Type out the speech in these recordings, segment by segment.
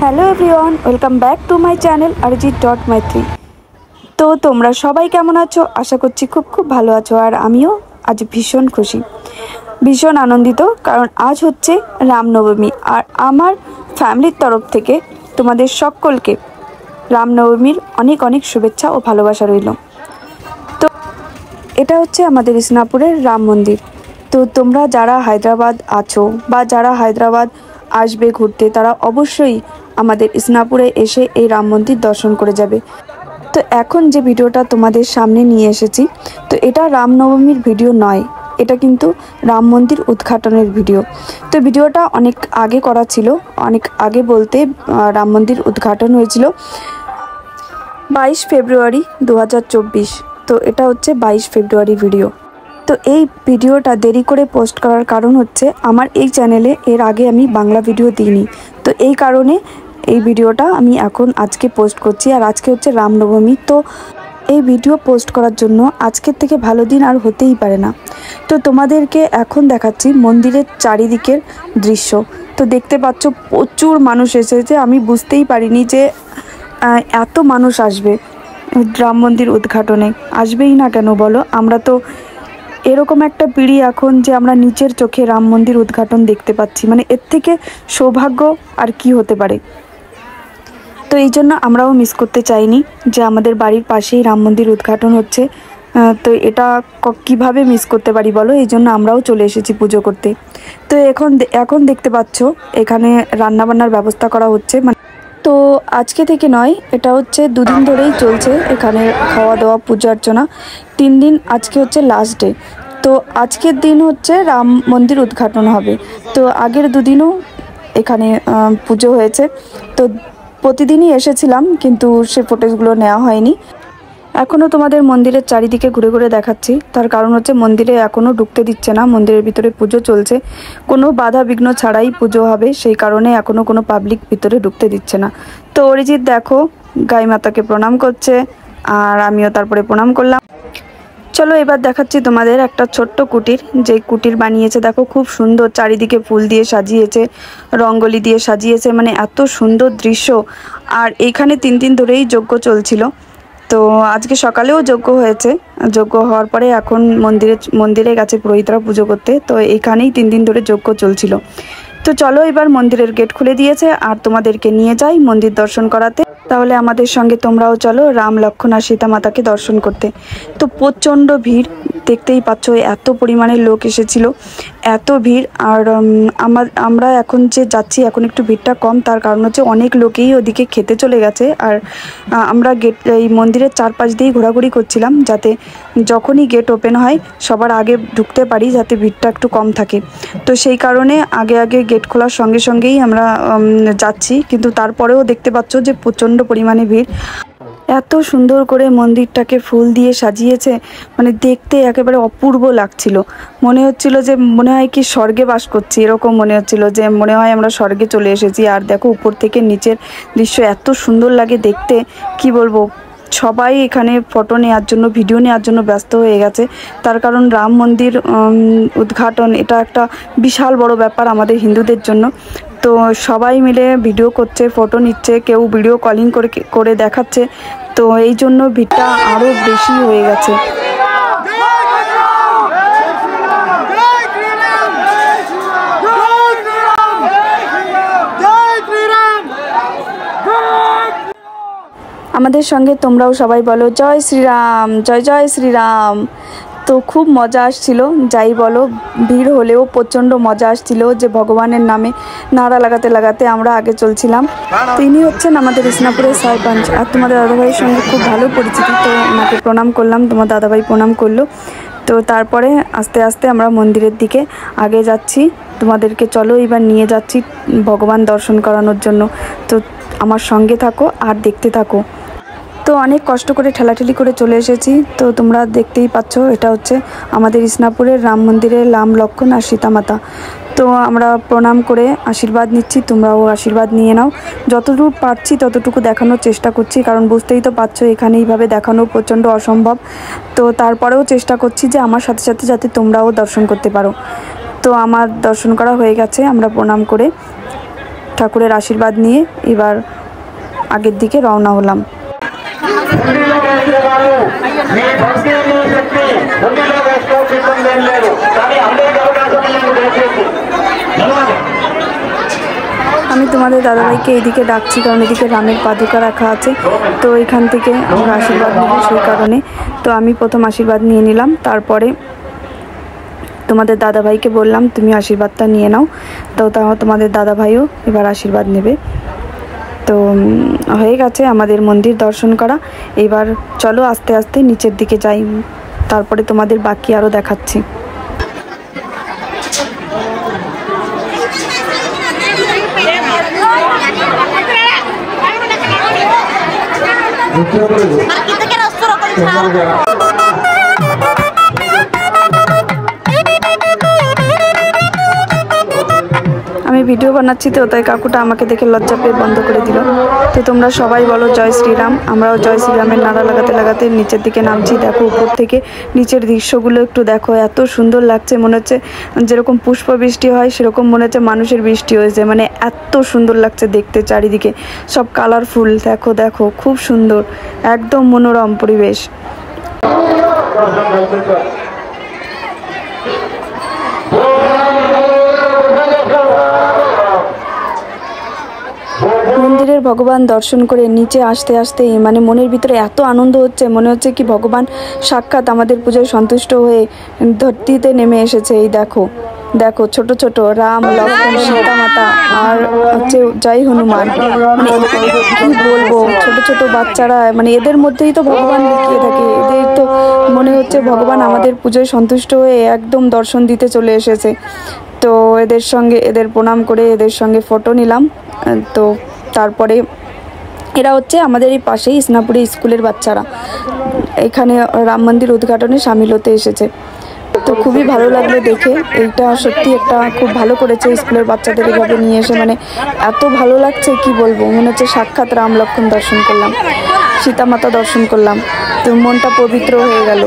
Hello everyone, welcome back to my channel arijit.mytree। তো তোমরা সবাই কেমন আছো? আশা করছি খুব খুব ভালো আছো। আর আমিও আজ ভীষণ খুশি, ভীষণ আনন্দিত, কারণ আজ হচ্ছে রামনবমী। আর আমার ফ্যামিলির তরফ থেকে তোমাদের সকলকে রামনবমীর অনেক অনেক শুভেচ্ছা ও ভালোবাসা রইল। তো এটা হচ্ছে আমাদের ইসনাপুরের রাম মন্দির। তো তোমরা যারা হায়দ্রাবাদ আছো বা যারা হায়দ্রাবাদ আসবে ঘুরতে, তারা অবশ্যই আমাদের ইসনাপুরে এসে এই রাম মন্দির দর্শন করে যাবে। তো এখন যে ভিডিওটা তোমাদের সামনে নিয়ে এসেছি, তো এটা রামনবমীর ভিডিও নয়, এটা কিন্তু রাম মন্দির উদ্ঘাটনের ভিডিও। তো ভিডিওটা অনেক আগে করা ছিল, অনেক আগে বলতে রাম মন্দির উদ্ঘাটন হয়েছিল 22 ফেব্রুয়ারি 2024। তো এটা হচ্ছে 22 ফেব্রুয়ারি ভিডিও। তো এই ভিডিওটা দেরি করে পোস্ট করার কারণ হচ্ছে আমার এই চ্যানেলে এর আগে আমি বাংলা ভিডিও দিইনি, তো এই কারণে এই ভিডিওটা আমি আজকে পোস্ট করছি। আর আজকে হচ্ছে রামনবমী, তো এই ভিডিও পোস্ট করার জন্য আজকের থেকে ভালো দিন আর হতেই পারে না। তো তোমাদেরকে এখন দেখাচ্ছি মন্দিরের চারিদিকের দৃশ্য। তো দেখতে পাচ্ছ প্রচুর মানুষ এসেছে, আমি বুঝতেই পারিনি যে এত মানুষ আসবে রাম মন্দির উদ্ঘাটনে। আসবেই না কেন বলো? আমরা তো এরকম একটা পিড়ি এখন যে আমরা নিচের চোখে রাম মন্দির উদ্ঘাটন দেখতে পাচ্ছি, মানে এর থেকে সৌভাগ্য আর কি হতে পারে। তো এই জন্য আমরাও মিস করতে চাইনি যে আমাদের বাড়ির পাশেই রাম মন্দির উদ্ঘাটন হচ্ছে। তো এটা কিভাবে মিস করতে পারি বলো? এই জন্য আমরাও চলে এসেছি পুজো করতে। তো এখন দেখতে পাচ্ছ এখানে রান্নাবান্নার ব্যবস্থা করা হচ্ছে, মানে তো আজকে থেকে নয়, এটা হচ্ছে দুদিন ধরেই চলছে এখানে খাওয়া দাওয়া পূজা অর্চনা, 3 দিন। আজকে হচ্ছে লাস্ট ডে। তো আজকের দিন হচ্ছে রাম মন্দির উদ্ঘাটন হবে। তো আগের দুদিনও এখানে পুজো হয়েছে। তো প্রতিদিনই এসেছিলাম, কিন্তু সে ফুটেজগুলো নেওয়া হয়নি। এখনও তোমাদের মন্দিরের চারিদিকে ঘুরে ঘুরে দেখাচ্ছি, তার কারণ হচ্ছে মন্দিরে এখনও ঢুকতে দিচ্ছে না। মন্দিরের ভিতরে পুজো চলছে, কোনো বাধা বিঘ্ন ছাড়াই পুজো হবে, সেই কারণে এখনও কোনো পাবলিক ভিতরে ঢুকতে দিচ্ছে না। তো অরিজিৎ দেখো গাই মাতাকে প্রণাম করছে, আর আমিও তারপরে প্রণাম করলাম। চলো এবার দেখাচ্ছি তোমাদের একটা ছোট্ট কুটির, যে কুটির বানিয়েছে দেখো, খুব সুন্দর, চারিদিকে ফুল দিয়ে সাজিয়েছে, রঙ্গোলি দিয়ে সাজিয়েছে, মানে এত সুন্দর দৃশ্য। আর এইখানে 3 দিন ধরেই যজ্ঞ চলছিল। তো আজকে সকালেও যজ্ঞ হয়েছে, যজ্ঞ হওয়ার পরে এখন মন্দিরে গেছে পুরোহিতরা পুজো করতে। তো এইখানেই 3 দিন ধরে যজ্ঞ চলছিল। তো চলো এবার মন্দিরের গেট খুলে দিয়েছে, আর তোমাদেরকে নিয়ে যাই মন্দির দর্শন করাতে। তাহলে আমাদের সঙ্গে তোমরাও চলো রাম লক্ষ্মণ আর সীতা মাতাকে দর্শন করতে। তো প্রচণ্ড ভিড়, দেখতেই পাচ্ছ এত পরিমাণে লোক এসেছিল, এত ভিড়। আর আমরা এখন যে যাচ্ছি, এখন একটু ভিড়টা কম, তার কারণ হচ্ছে অনেক লোকেই ওদিকে খেতে চলে গেছে। আর আমরা এই মন্দিরের চারপাশ দিয়েই ঘোরাঘুরি করছিলাম, যাতে যখনই গেট ওপেন হয় সবার আগে ঢুকতে পারি, যাতে ভিড়টা একটু কম থাকে। তো সেই কারণে আগে গেট খোলার সঙ্গে সঙ্গেই আমরা যাচ্ছি, কিন্তু তারপরেও দেখতে পাচ্ছ যে প্রচণ্ড পরিমাণে ভিড়। এত সুন্দর করে মন্দিরটাকে ফুল দিয়ে সাজিয়েছে, মানে দেখতে একেবারে অপূর্ব লাগছিল। মনে হচ্ছিল যে মনে হয় কি স্বর্গে বাস করছি, এরকম মনে হচ্ছিল যে মনে হয় আমরা স্বর্গে চলে এসেছি। আর দেখো উপর থেকে নিচের দৃশ্য এত সুন্দর লাগে দেখতে, কি বলবো। সবাই এখানে ফটো নেওয়ার জন্য, ভিডিও নেওয়ার জন্য ব্যস্ত হয়ে গেছে, তার কারণ রাম মন্দির উদ্ঘাটন এটা একটা বিশাল বড় ব্যাপার আমাদের হিন্দুদের জন্য। তো সবাই মিলে ভিডিও করছে, ফটো নিচ্ছে, কেউ ভিডিও কলিং করে দেখাচ্ছে। তো এই জন্য ভিড়টা আরও বেশি হয়ে গেছে। আমাদের সঙ্গে তোমরাও সবাই বলো জয় শ্রীরাম, জয় জয় শ্রীরাম। তো খুব মজা আসছিল, যাই বলো, ভিড় হলেও প্রচণ্ড মজা আসছিল যে ভগবানের নামে নারা লাগাতে লাগাতে আমরা আগে চলছিলাম। তিনি হচ্ছেন আমাদের ইসনাপুরের সারপঞ্চ, আর তোমাদের দাদাভাইয়ের সঙ্গে খুব ভালো পরিচিতি। তো ওনাকে প্রণাম করলাম, তোমার দাদাভাই প্রণাম করলো। তো তারপরে আস্তে আস্তে আমরা মন্দিরের দিকে আগে যাচ্ছি। তোমাদেরকে চলো এবার নিয়ে যাচ্ছি ভগবান দর্শন করানোর জন্য। তো আমার সঙ্গে থাকো আর দেখতে থাকো। তো অনেক কষ্ট করে ঠেলাঠেলি করে চলে এসেছি। তো তোমরা দেখতেই পাচ্ছ এটা হচ্ছে আমাদের ইসনাপুরের রাম মন্দিরের রাম লক্ষ্মণ আর সীতা মাতা। তো আমরা প্রণাম করে আশীর্বাদ নিচ্ছি, তোমরাও আশীর্বাদ নিয়ে নাও। যতটুকু পারছি ততটুকু দেখানোর চেষ্টা করছি, কারণ বুঝতেই তো পারছো এখানে এইভাবে দেখানো প্রচণ্ড অসম্ভব। তো তারপরেও চেষ্টা করছি যে আমার সাথে সাথে যাতে তোমরাও দর্শন করতে পারো। তো আমার দর্শন করা হয়ে গেছে, আমরা প্রণাম করে ঠাকুরের আশীর্বাদ নিয়ে এবার আগের দিকে রওনা হলাম। আমি তোমাদের দাদাভাইকে এইদিকে ডাকছি, কারণ এদিকে রামের পাদুকা রাখা আছে। তো এখান থেকে আমরা আশীর্বাদ নেব, সেই কারণে তো আমি প্রথম আশীর্বাদ নিয়ে নিলাম। তারপরে তোমাদের দাদাভাইকে বললাম তুমি আশীর্বাদটা নিয়ে নাও। তো তাও তোমাদের দাদাভাইও এবার আশীর্বাদ নেবে। তো হয়ে গেছে আমাদের মন্দির দর্শন করা। এবার চলো আস্তে আস্তে নিচের দিকে যাই, তারপরে তোমাদের বাকি আরও দেখাচ্ছি। আমি ভিডিও বানাচ্ছি, তো তাই কাকুটা আমাকে দেখে লজ্জা পেয়ে বন্ধ করে দিল। তো তোমরা সবাই বলো জয় শ্রীরাম। আমরাও জয় শ্রীরামের নারা লাগাতে লাগাতে নিচের দিকে নামছি। দেখো উপর থেকে নিচের দৃশ্যগুলো একটু দেখো, এত সুন্দর লাগছে, মনে হচ্ছে যেরকম পুষ্প বৃষ্টি হয় সেরকম মনে হচ্ছে মানুষের বৃষ্টি হয়েছে। মানে এত সুন্দর লাগছে দেখতে, চারিদিকে সব কালারফুল। দেখো দেখো খুব সুন্দর, একদম মনোরম পরিবেশ। মন্দিরের ভগবান দর্শন করে নিচে আসতে আসতে মানে মনের ভিতরে এত আনন্দ হচ্ছে, মনে হচ্ছে কি ভগবান সাক্ষাৎ আমাদের পুজোয় সন্তুষ্ট হয়ে ধরতিতে নেমে এসেছে। এই দেখো দেখো ছোট ছোট রাম লক্ষ্মণ সীতা মাতা আর হচ্ছে জয় হনুমান। মানে কি বলবো, ছোট ছোট বাচ্চারা, মানে এদের মধ্যেই তো ভগবান লুকিয়ে থাকে। এদের তো মনে হচ্ছে ভগবান আমাদের পুজোয় সন্তুষ্ট হয়ে একদম দর্শন দিতে চলে এসেছে। তো এদের সঙ্গে এদের প্রণাম করে এদের সঙ্গে ফটো নিলাম। তো তারপরে এরা হচ্ছে আমাদের এই পাশেই ইসনাপুরে স্কুলের বাচ্চারা, এখানে রাম মন্দির উদ্ঘাটনে সামিল হতে এসেছে। তো খুবই ভালো লাগলো দেখে, এইটা সত্যি একটা খুব ভালো করেছে স্কুলের বাচ্চাদের এভাবে নিয়ে এসে। মানে এত ভালো লাগছে কি বলবো, মনে হচ্ছে সাক্ষাৎ রাম লক্ষ্মণ দর্শন করলাম, সীতা মাতা দর্শন করলাম। তো মনটা পবিত্র হয়ে গেল।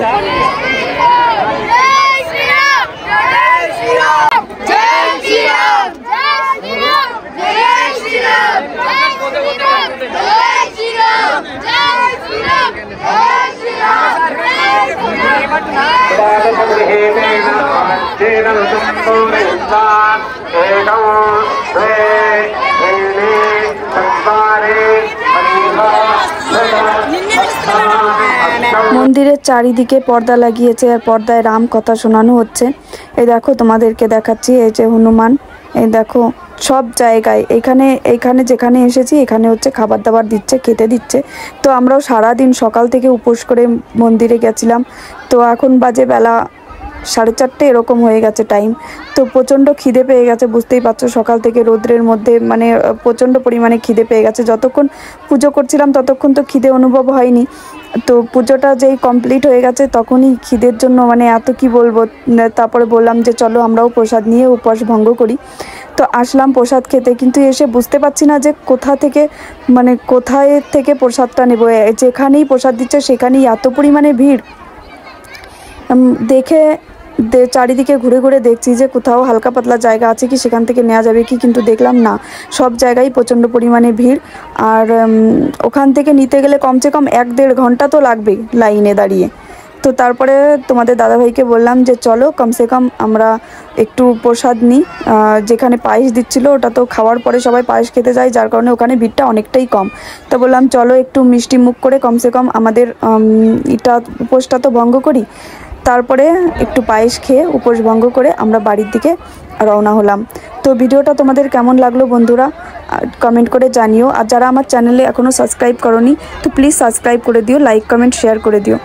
মন্দিরের চারিদিকে পর্দা লাগিয়েছে, আর পর্দায় রাম কথা শোনানো হচ্ছে। এই দেখো তোমাদেরকে দেখাচ্ছি, এই যে হনুমান, এই দেখো সব জায়গায় এখানে যেখানে এসেছি এখানে হচ্ছে খাবার দাবার দিচ্ছে, খেতে দিচ্ছে। তো আমরাও সারাদিন সকাল থেকে উপোস করে মন্দিরে গেছিলাম। তো এখন বাজে বেলা 4:30 এরকম হয়ে গেছে টাইম। তো প্রচণ্ড খিদে পেয়ে গেছে, বুঝতেই পারছো সকাল থেকে রোদ্রের মধ্যে মানে প্রচণ্ড পরিমাণে খিদে পেয়ে গেছে। যতক্ষণ পুজো করছিলাম ততক্ষণ তো খিদে অনুভব হয়নি। তো পুজোটা যেই কমপ্লিট হয়ে গেছে তখনই খিদের জন্য মানে এত কি বলবো। তারপরে বললাম যে চলো আমরাও প্রসাদ নিয়ে উপবাস ভঙ্গ করি। তো আসলাম প্রসাদ খেতে, কিন্তু এসে বুঝতে পারছি না যে কোথায় থেকে প্রসাদটা নেব। যেখানেই প্রসাদ দিচ্ছে সেখানেই এত পরিমাণে ভিড়। দেখে চারিদিকে ঘুরে ঘুরে দেখছি যে কোথাও হালকা পাতলা জায়গা আছে কি, সেখান থেকে নেওয়া যাবে কি, কিন্তু দেখলাম না, সব জায়গায় প্রচণ্ড পরিমাণে ভিড়। আর ওখান থেকে নিতে গেলে কমসে কম 1-1.5 ঘন্টা তো লাগবে লাইনে দাঁড়িয়ে। তো তারপরে তোমাদের দাদাভাইকে বললাম যে চলো কমসে কম আমরা একটু প্রসাদ নিই। যেখানে পায়েস দিচ্ছিলো ওটা তো খাওয়ার পরে সবাই পায়েস খেতে যায়, যার কারণে ওখানে ভিড়টা অনেকটাই কম। তো বললাম চলো একটু মিষ্টি মুখ করে কমসে কম আমাদের উপোসটা তো ভঙ্গ করি। তারপরে একটু পায়েস খেয়ে উপোস ভঙ্গ করে আমরা বাড়ির দিকে রওনা হলাম। তো ভিডিওটা তোমাদের কেমন লাগলো বন্ধুরা কমেন্ট করে জানিও। আর যারা আমার চ্যানেলে এখনও সাবস্ক্রাইব করোনি তো প্লিজ সাবস্ক্রাইব করে দিও, লাইক কমেন্ট শেয়ার করে দিও।